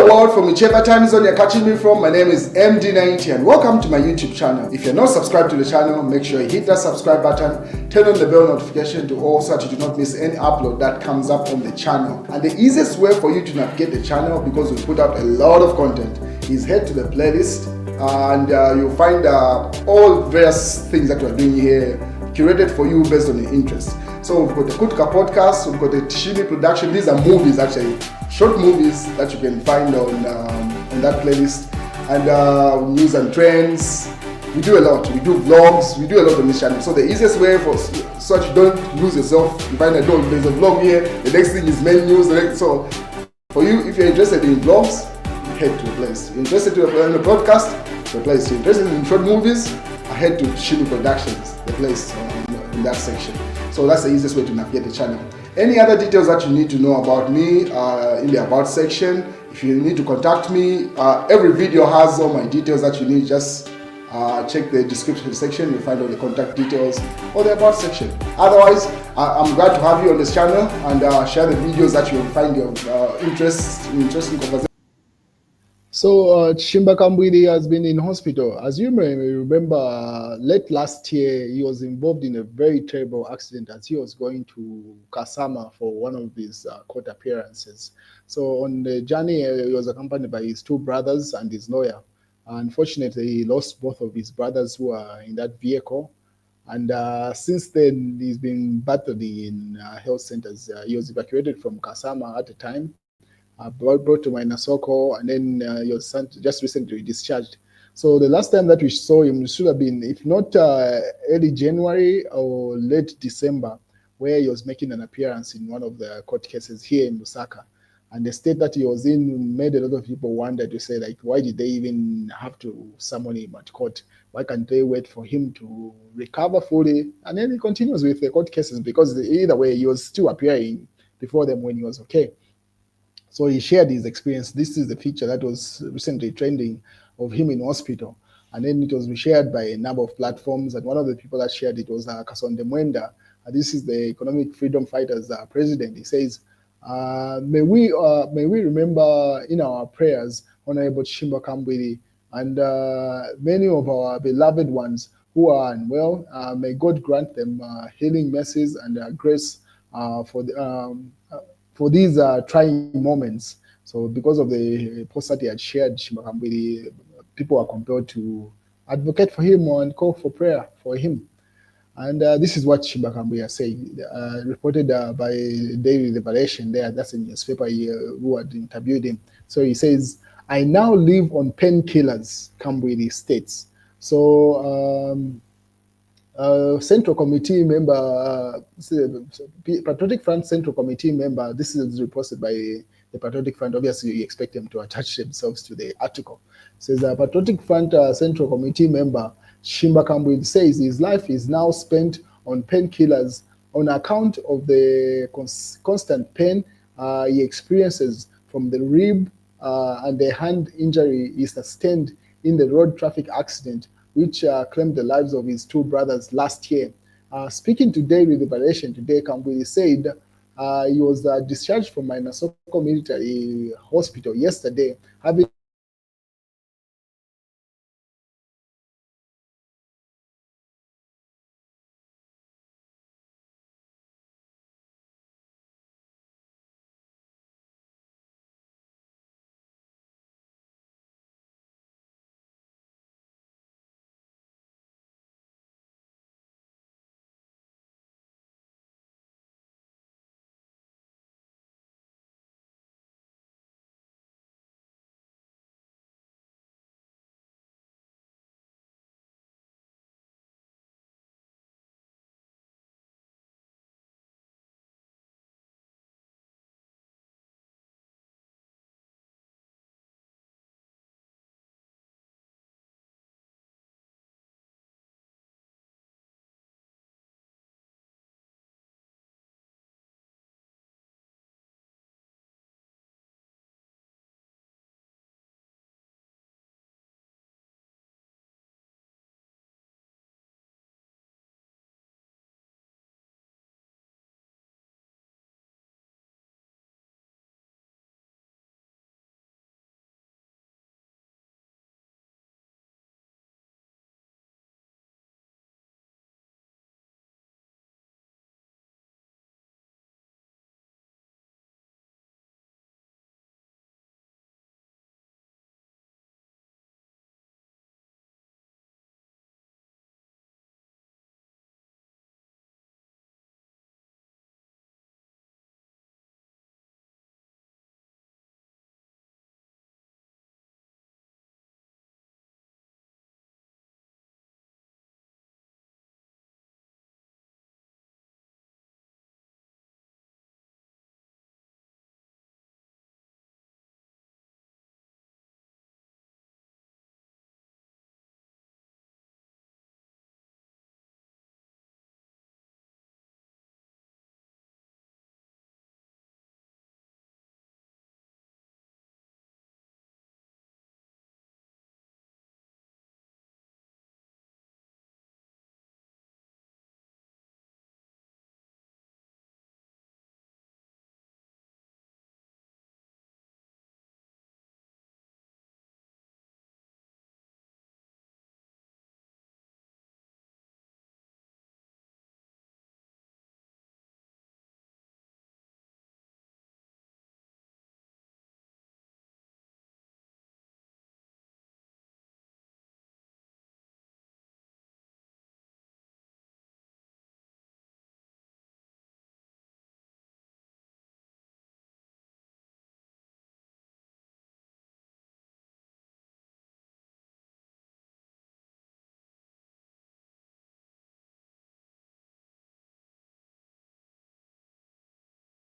the world, from whichever time zone you're catching me from. My name is MD90 and welcome to my YouTube channel. If you're not subscribed to the channel, make sure you hit that subscribe button, turn on the bell notification to all so that you do not miss any upload that comes up on the channel. And the easiest way for you to navigate the channel, because we put out a lot of content, is head to the playlist and you'll find all various things that we're doing here curated for you based on your interests. So we've got the Kutka podcast, we've got the Tishini production. These are movies, actually, short movies that you can find on that playlist. And news and trends. We do a lot. We do vlogs. We do a lot on this channel. So the easiest way for so that you don't lose yourself, you find that there's a vlog here. The next thing is main news. So for you, if you're interested in vlogs, head to the place. You're interested in the podcast, the place. You're interested in short movies, head to Chishimba Productions, the place in that section. So that's the easiest way to navigate the channel. Any other details that you need to know about me in the About section. If you need to contact me, every video has all my details that you need. Just check the description section. You'll find all the contact details or the About section. Otherwise, I'm glad to have you on this channel and share the videos that you'll find your interesting conversation. So Chishimba Kambwili has been in hospital. As you may remember, late last year, he was involved in a very terrible accident as he was going to Kasama for one of his court appearances. So on the journey, he was accompanied by his two brothers and his lawyer. Unfortunately, he lost both of his brothers who are in that vehicle. And since then, he's been battered in health centers. He was evacuated from Kasama at the time. Brought to Mainasoko, and then he was just recently discharged. So the last time that we saw him should have been, if not early January or late December, where he was making an appearance in one of the court cases here in Lusaka. And the state that he was in made a lot of people wonder to say, like, why did they even have to summon him at court? Why can't they wait for him to recover fully? And then he continues with the court cases, because either way, he was still appearing before them when he was okay. So he shared his experience. This is the picture that was recently trending of him in hospital. And then it was shared by a number of platforms. And one of the people that shared it was Kasonde Mwenda. This is the Economic Freedom Fighters president. He says, may we remember in our prayers Honorable Chishimba Kambwili and many of our beloved ones who are unwell. May God grant them healing mercies and grace for these trying moments. So because of the post that he had shared, Chishimba Kambwili, people are compelled to advocate for him and call for prayer for him. And this is what Chishimba Kambwili has said, reported by Daily Liberation there. That's a newspaper who had interviewed him. So he says, I now live on painkillers, Kambwili states. So Central Committee member, Patriotic Front Central Committee member, this is reposted by the Patriotic Front. Obviously, you expect them to attach themselves to the article. It says, Patriotic Front Central Committee member Chishimba Kambwili says his life is now spent on painkillers on account of the constant pain he experiences from the rib and the hand injury he sustained in the road traffic accident, which claimed the lives of his two brothers last year. Speaking today with Liberation today, Kambwili said he was discharged from Mainasoko Military Hospital yesterday, having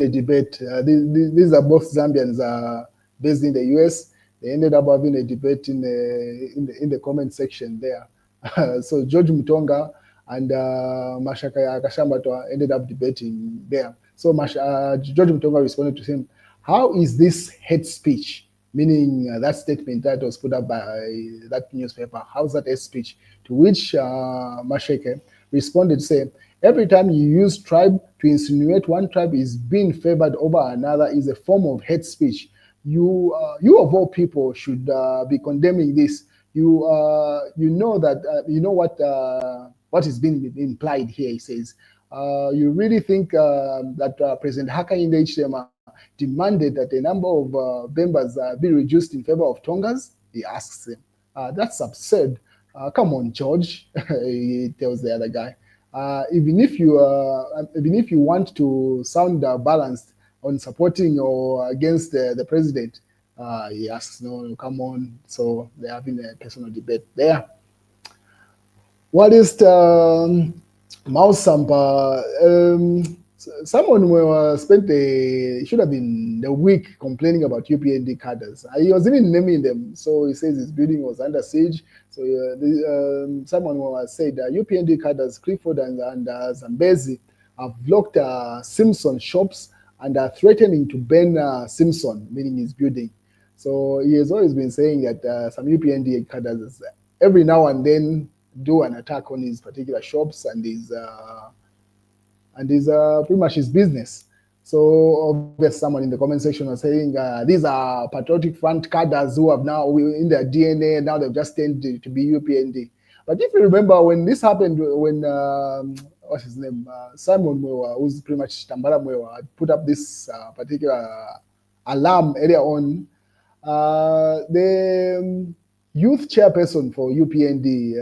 a debate. These are both Zambians based in the US. They ended up having a debate in the comment section there. So George Mutonga and Mashaka Kashambatwa ended up debating there. So George Mutonga responded to him, "How is this hate speech?" Meaning that statement that was put up by that newspaper. How's that hate speech? To which Masheke responded, saying, "Every time you use tribe to insinuate one tribe is being favored over another is a form of hate speech. You of all people should be condemning this. You know that you know what is being implied here." He says, "You really think that President Hakainde Hichilema demanded that a number of members be reduced in favor of Tongas?" He asks him. "That's absurd. Come on, George," he tells the other guy. Even if you want to sound balanced on supporting or against the president," he asks, "No, come on." So they're having a personal debate there. What is the Mausampa? Someone should have been a week complaining about UPND cadres. He was even naming them. So he says his building was under siege. So someone said that UPND cadres, Clifford and Zambezi, have blocked Simpson shops and are threatening to burn Simpson, meaning his building. So he has always been saying that some UPND cadres every now and then do an attack on his particular shops and his pretty much his business. So obviously someone in the comment section was saying these are patriotic front cadres who have now in their DNA, now they've just turned to be UPND. But if you remember when this happened, when what's his name, Simon Mwewa, who's pretty much Tambara Mwewa, put up this particular alarm earlier on, the youth chairperson for UPND,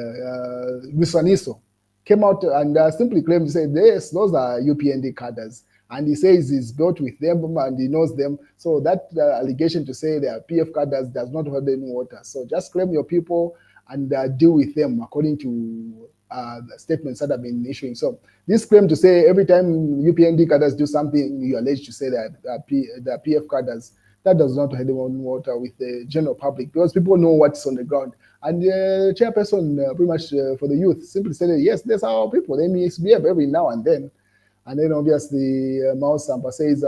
Wisaniso, came out and simply claimed to say, yes, those are UPND cadres. And he says he's built with them and he knows them. So that allegation to say they are PF cadres does not hold any water. So just claim your people and deal with them according to the statements that have been issuing. So this claim to say every time UPND cadres do something, you allege to say that they are PF cadres, that does not hold any water with the general public because people know what's on the ground. And the chairperson, pretty much for the youth, simply said, yes, that's our people. They misbehave every now and then. And then obviously, Mao Sampa says,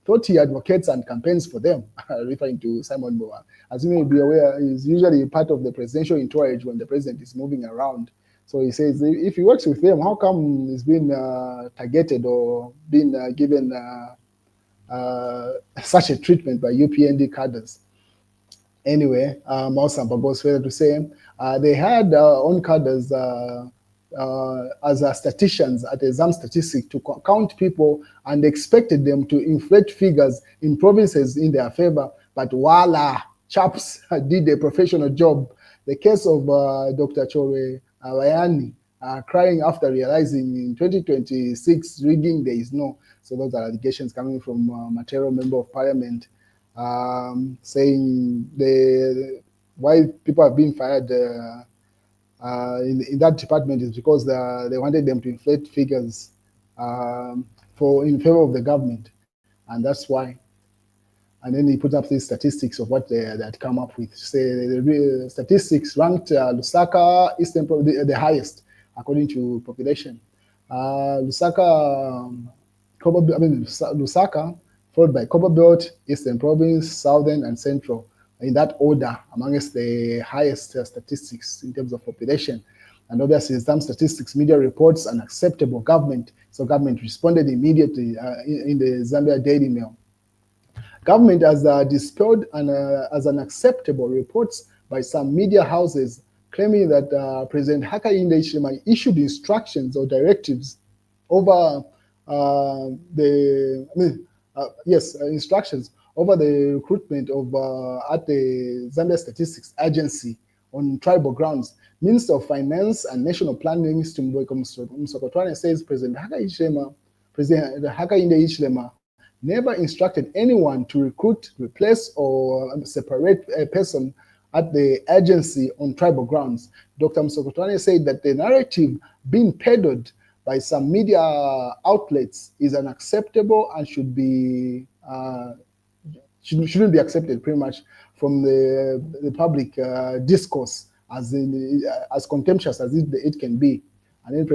thought he advocates and campaigns for them, referring to Simon Boa. As you may be aware, he's usually part of the presidential entourage when the president is moving around. So he says, if he works with them, how come he's been targeted or been given such a treatment by UPND cadres? Anyway, Mao Sampa goes further to say they had on cadres as statisticians at the ZamStats to count people and expected them to inflate figures in provinces in their favor, but voila, chaps did a professional job. The case of Dr. Chore Wayani crying after realizing in 2026 rigging there is no. So those are allegations coming from Matero Member of Parliament saying why people have been fired in that department is because they wanted them to inflate figures in favor of the government, and that's why. And then he put up these statistics of what they had come up with. Say the statistics ranked Lusaka Eastern Province the highest according to population. Lusaka, followed by Copperbelt, Eastern Province, Southern, and Central, in that order, amongst the highest statistics in terms of population. And obviously, some statistics media reports unacceptable government. So government responded immediately in the Zambia Daily Mail. Government has dispelled as unacceptable reports by some media houses claiming that President Hakainde Hichilema issued instructions or directives over instructions over the recruitment of at the Zambia Statistics Agency on tribal grounds. Minister of Finance and National Planning, Msokotwane, says President Hakainde Hichilema never instructed anyone to recruit, replace, or separate a person at the agency on tribal grounds. Dr. Msokotwane said that the narrative being peddled by some media outlets is unacceptable and shouldn't be accepted pretty much from the public discourse as contemptuous as it can be. And then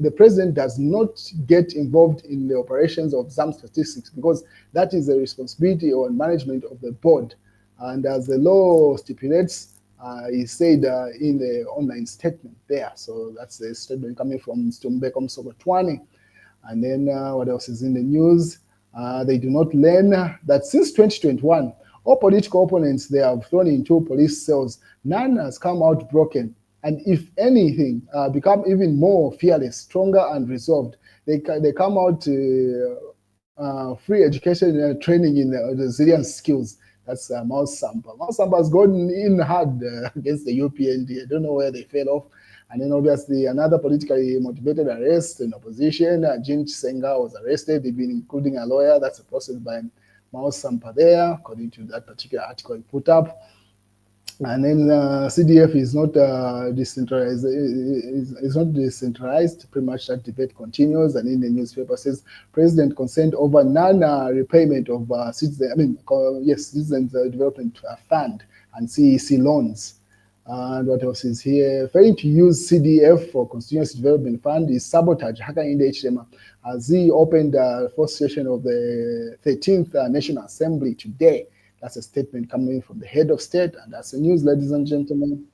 the president does not get involved in the operations of ZamStats because that is the responsibility or management of the board. And as the law stipulates, he said in the online statement there. So that's the statement coming from Stumbeko Msogotwane. And then what else is in the news? They do not learn that since 2021, all political opponents they have thrown into police cells, none has come out broken. And if anything, become even more fearless, stronger, and resolved. They come out free education training in resilience skills. That's Mao Sampa. Mao Sampa has gone in hard against the UPND. I don't know where they fell off. And then obviously another politically motivated arrest in opposition. Jean Chisenga was arrested, even including a lawyer. That's a process by Mao Sampa there, according to that particular article he put up. And then CDF is not decentralized. It's not decentralized. Pretty much that debate continues. And in the newspaper says President consent over non-repayment of Citizens Development Fund and CEC loans. And what else is here? Failing to use CDF for Continuous Development Fund is sabotage. Haka in the HDM as he opened the first session of the 13th National Assembly today. That's a statement coming from the head of state, and that's the news, ladies and gentlemen.